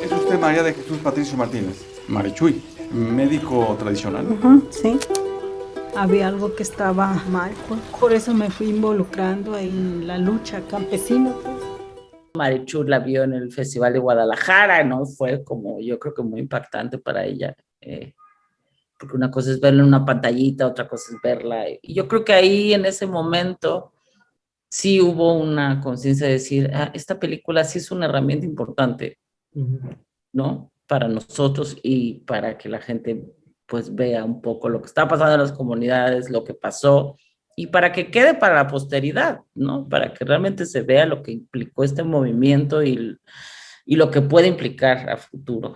Es usted María de Jesús Patricio Martínez, Marichuy, médico tradicional. Sí, había algo que estaba mal, por eso me fui involucrando en la lucha campesina, pues. Marichu la vio en el Festival de Guadalajara, ¿no? Fue como, yo creo que muy impactante para ella, porque una cosa es verla en una pantallita, otra cosa es verla. Y yo creo que ahí en ese momento sí hubo una conciencia de decir, ah, esta película sí es una herramienta importante, ¿no? Para nosotros y para que la gente pues vea un poco lo que está pasando en las comunidades, lo que pasó, y para que quede para la posteridad, ¿no? Para que realmente se vea lo que implicó este movimiento y lo que puede implicar a futuro.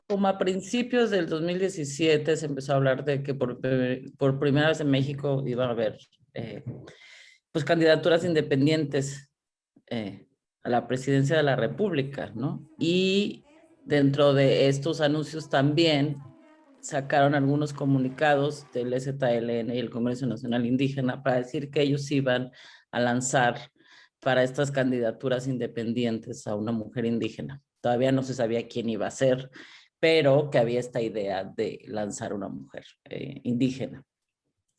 Como a principios del 2017 se empezó a hablar de que por primera vez en México iba a haber pues candidaturas independientes a la presidencia de la República, ¿no? Y dentro de estos anuncios también sacaron algunos comunicados del EZLN y el Congreso Nacional Indígena para decir que ellos iban a lanzar para estas candidaturas independientes a una mujer indígena. Todavía no se sabía quién iba a ser, pero que había esta idea de lanzar una mujer indígena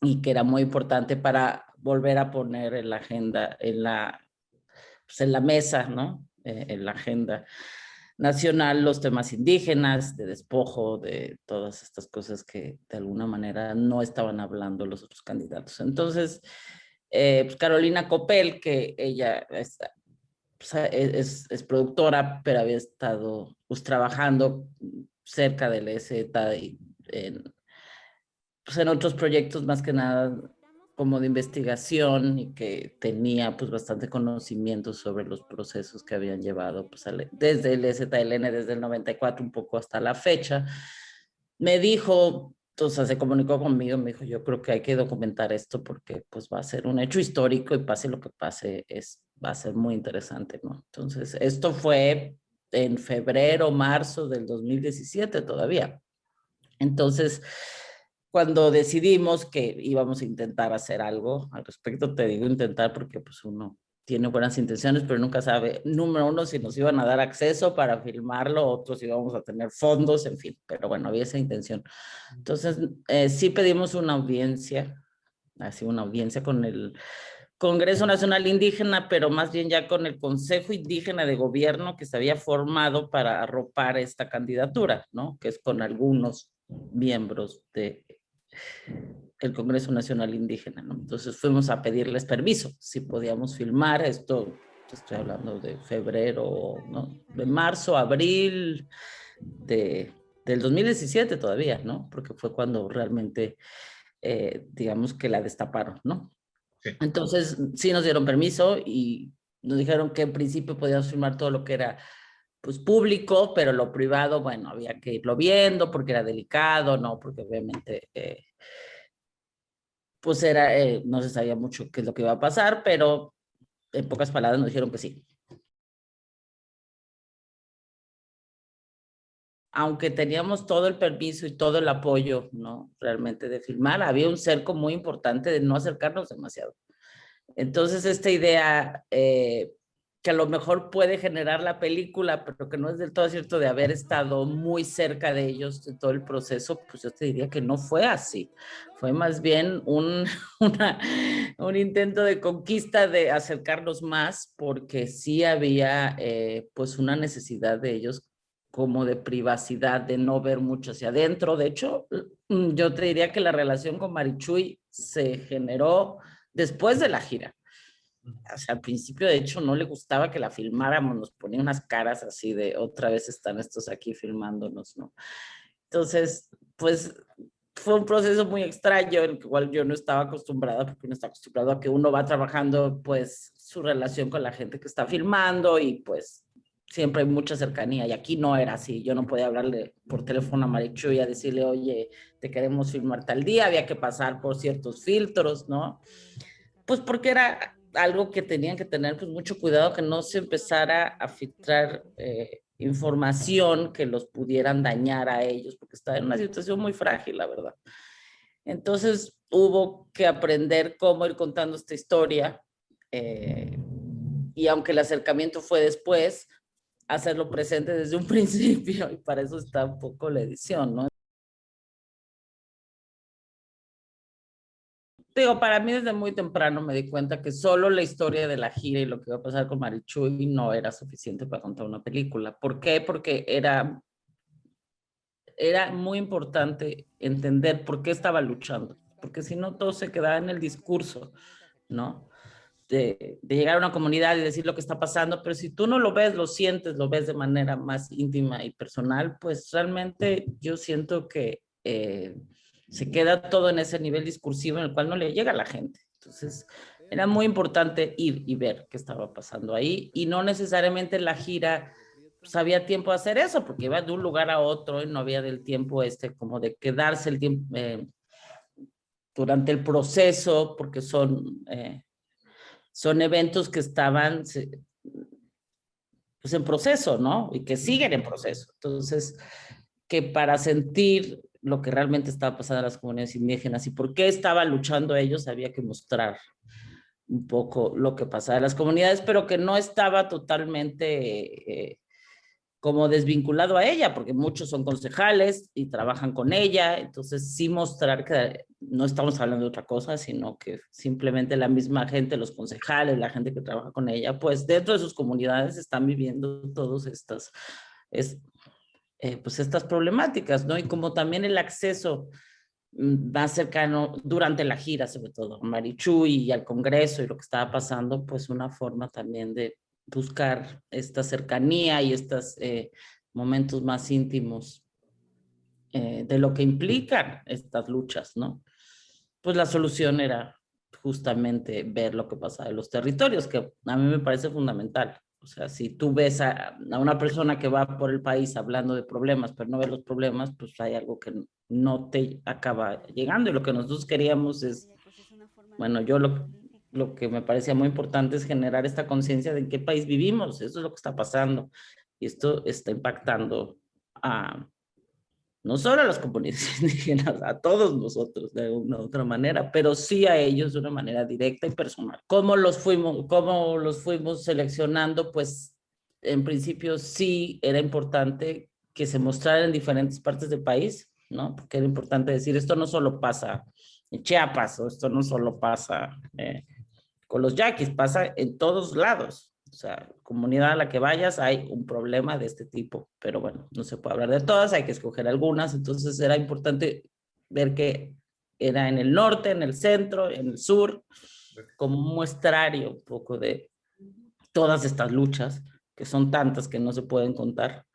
y que era muy importante para volver a poner en la agenda, pues en la mesa, ¿no? En la agenda nacional los temas indígenas, de despojo, de todas estas cosas que de alguna manera no estaban hablando los otros candidatos. Entonces, pues Carolina Copel, que ella pues, es productora, pero había estado pues, trabajando cerca del EZ en, pues, en otros proyectos más que nada como de investigación y que tenía pues bastante conocimiento sobre los procesos que habían llevado pues, desde el EZLN, desde el 94 un poco hasta la fecha. Me dijo, o sea, se comunicó conmigo, me dijo, yo creo que hay que documentar esto porque pues va a ser un hecho histórico y pase lo que pase, va a ser muy interesante, ¿no? Entonces, esto fue en febrero, marzo del 2017 todavía. Entonces, cuando decidimos que íbamos a intentar hacer algo al respecto, te digo intentar porque pues uno tiene buenas intenciones, pero nunca sabe, número uno, si nos iban a dar acceso para filmarlo, otros si íbamos a tener fondos, en fin, pero bueno, había esa intención. Entonces, sí pedimos una audiencia, así una audiencia con el Congreso Nacional Indígena, pero más bien ya con el Consejo Indígena de Gobierno que se había formado para arropar esta candidatura, ¿no? Que es con algunos miembros de el Congreso Nacional Indígena, ¿no? Entonces fuimos a pedirles permiso, si podíamos filmar esto, estoy hablando de febrero, ¿no? De marzo, abril de, del 2017 todavía, ¿no? Porque fue cuando realmente, digamos que la destaparon, ¿no? Sí. Entonces sí nos dieron permiso y nos dijeron que en principio podíamos filmar todo lo que era pues público, pero lo privado, bueno, había que irlo viendo porque era delicado, ¿no? Porque obviamente pues era, no se sabía mucho qué es lo que iba a pasar, pero en pocas palabras nos dijeron que sí. Aunque teníamos todo el permiso y todo el apoyo, ¿no? Realmente de filmar, había un cerco muy importante de no acercarnos demasiado. Entonces, esta idea que a lo mejor puede generar la película, pero que no es del todo cierto de haber estado muy cerca de ellos de todo el proceso, pues yo te diría que no fue así. Fue más bien un intento de conquista de acercarnos más, porque sí había pues una necesidad de ellos como de privacidad, de no ver mucho hacia adentro. De hecho, yo te diría que la relación con Marichuy se generó después de la gira. O sea, al principio, de hecho, no le gustaba que la filmáramos, nos ponía unas caras así de otra vez están estos aquí filmándonos, ¿no? Entonces, pues fue un proceso muy extraño, en el cual yo no estaba acostumbrada, porque uno está acostumbrado a que uno va trabajando, pues, su relación con la gente que está filmando y pues siempre hay mucha cercanía y aquí no era así, yo no podía hablarle por teléfono a Marichu y a decirle, oye, te queremos filmar tal día, había que pasar por ciertos filtros, ¿no? Pues porque era algo que tenían que tener pues mucho cuidado que no se empezara a filtrar información que los pudieran dañar a ellos, porque estaba en una situación muy frágil, la verdad. Entonces hubo que aprender cómo ir contando esta historia y aunque el acercamiento fue después, hacerlo presente desde un principio, y para eso está un poco la edición, ¿no? Digo, para mí desde muy temprano me di cuenta que solo la historia de la gira y lo que iba a pasar con Marichuy no era suficiente para contar una película. ¿Por qué? Porque era muy importante entender por qué estaba luchando, porque si no todo se quedaba en el discurso, ¿no? De llegar a una comunidad y decir lo que está pasando, pero si tú no lo ves, lo sientes, lo ves de manera más íntima y personal, pues realmente yo siento que se queda todo en ese nivel discursivo en el cual no le llega a la gente. Entonces, era muy importante ir y ver qué estaba pasando ahí, y no necesariamente la gira pues, había tiempo de hacer eso, porque iba de un lugar a otro y no había del tiempo como de quedarse el tiempo durante el proceso, porque son eventos que estaban pues en proceso, ¿no? Y que siguen en proceso. Entonces, que para sentir lo que realmente estaba pasando en las comunidades indígenas y por qué estaban luchando ellos, había que mostrar un poco lo que pasaba en las comunidades, pero que no estaba totalmente como desvinculado a ella, porque muchos son concejales y trabajan con ella, entonces sí mostrar que no estamos hablando de otra cosa, sino que simplemente la misma gente, los concejales, la gente que trabaja con ella, pues dentro de sus comunidades están viviendo todas pues estas problemáticas, ¿no? Y como también el acceso más cercano durante la gira, sobre todo, a Marichuy y al Congreso y lo que estaba pasando, pues una forma también de buscar esta cercanía y estos momentos más íntimos de lo que implican estas luchas, ¿no? Pues la solución era justamente ver lo que pasa en los territorios, que a mí me parece fundamental. O sea, si tú ves a una persona que va por el país hablando de problemas, pero no ve los problemas, pues hay algo que no te acaba llegando. Y lo que nosotros queríamos es, bueno, yo lo que me parecía muy importante es generar esta conciencia de en qué país vivimos. Eso es lo que está pasando. Y esto está impactando a no solo a las comunidades indígenas, a todos nosotros de una u otra manera, pero sí a ellos de una manera directa y personal. ¿Cómo los fuimos seleccionando? Pues en principio sí era importante que se mostrara en diferentes partes del país, ¿no? Porque era importante decir, esto no solo pasa en Chiapas, o esto no solo pasa con los yaquis, pasa en todos lados. O sea, comunidad a la que vayas hay un problema de este tipo, pero bueno, no se puede hablar de todas, hay que escoger algunas, entonces era importante ver que era en el norte, en el centro, en el sur, como un muestrario un poco de todas estas luchas, que son tantas que no se pueden contar,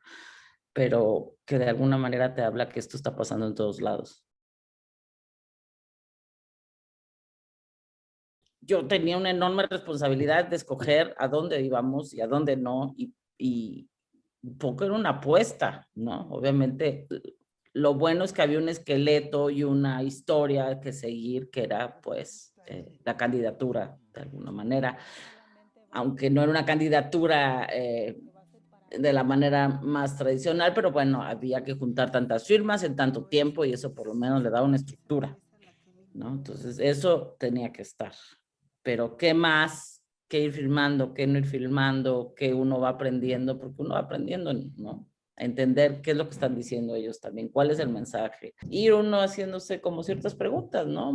pero que de alguna manera te habla que esto está pasando en todos lados. Yo tenía una enorme responsabilidad de escoger a dónde íbamos y a dónde no, y un poco era una apuesta, ¿no? Obviamente, lo bueno es que había un esqueleto y una historia que seguir, que era, pues, la candidatura, de alguna manera, aunque no era una candidatura de la manera más tradicional, pero bueno, había que juntar tantas firmas en tanto tiempo y eso por lo menos le daba una estructura, ¿no? Entonces, eso tenía que estar. Pero ¿qué más? ¿Qué ir filmando? ¿Qué no ir filmando? ¿Qué uno va aprendiendo? Porque uno va aprendiendo, ¿no? A entender qué es lo que están diciendo ellos también, cuál es el mensaje. Ir uno haciéndose como ciertas preguntas, ¿no?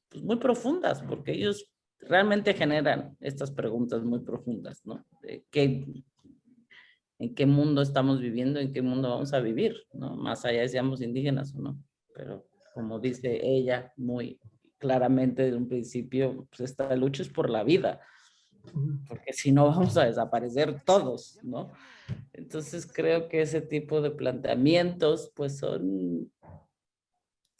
Pues muy profundas, porque ellos realmente generan estas preguntas muy profundas, ¿no? ¿En qué mundo estamos viviendo? ¿En qué mundo vamos a vivir? ¿No? Más allá de seamos indígenas o no. Pero como dice ella muy claramente desde un principio, pues esta lucha es por la vida, porque si no vamos a desaparecer todos, ¿no? Entonces creo que ese tipo de planteamientos pues son,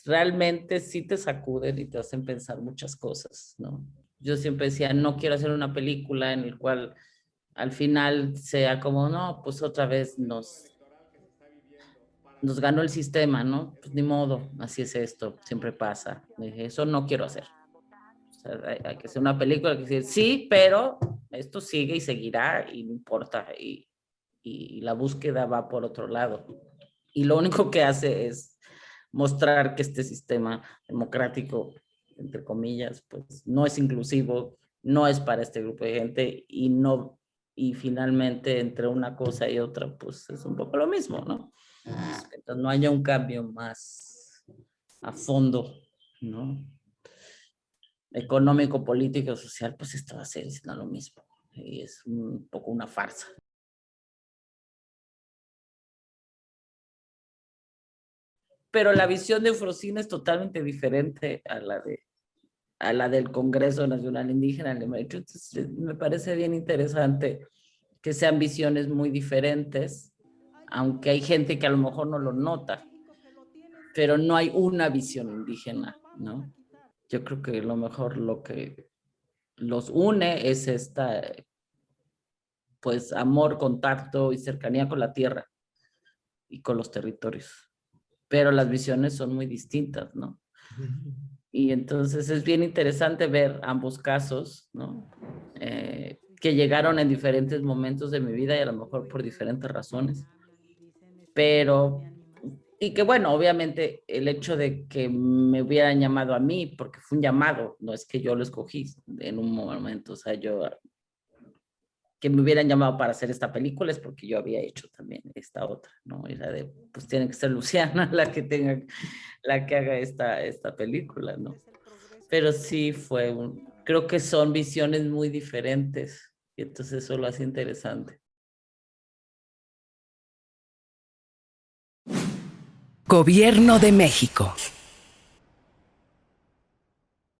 realmente sí te sacuden y te hacen pensar muchas cosas, ¿no? Yo siempre decía, no quiero hacer una película en la cual al final sea como, no, pues otra vez nos ganó el sistema, ¿no? Pues ni modo, así es esto, siempre pasa. Dije, eso no quiero hacer. O sea, hay que hacer una película que decir, sí, pero esto sigue y seguirá y no importa. Y la búsqueda va por otro lado. Y lo único que hace es mostrar que este sistema democrático, entre comillas, pues no es inclusivo, no es para este grupo de gente y finalmente entre una cosa y otra, pues es un poco lo mismo, ¿no? Entonces no haya un cambio más a fondo, ¿no? Económico, político, social, pues esto va a ser siendo lo mismo. Y es un poco una farsa. Pero la visión de Eufrosina es totalmente diferente a la del Congreso Nacional Indígena de Marichuy. Entonces, me parece bien interesante que sean visiones muy diferentes, aunque hay gente que a lo mejor no lo nota, pero no hay una visión indígena, ¿no? Yo creo que lo mejor lo que los une es esta, pues, amor, contacto y cercanía con la tierra y con los territorios. Pero las visiones son muy distintas, ¿no? Y entonces es bien interesante ver ambos casos, ¿no? Que llegaron en diferentes momentos de mi vida y a lo mejor por diferentes razones. Pero, y que bueno, obviamente el hecho de que me hubieran llamado a mí, porque fue un llamado, no es que yo lo escogí en un momento, o sea, que me hubieran llamado para hacer esta película es porque yo había hecho también esta otra, ¿no? Era de, pues tiene que ser Luciana la que haga esta película, ¿no? Pero sí creo que son visiones muy diferentes y entonces eso lo hace interesante. Gobierno de México.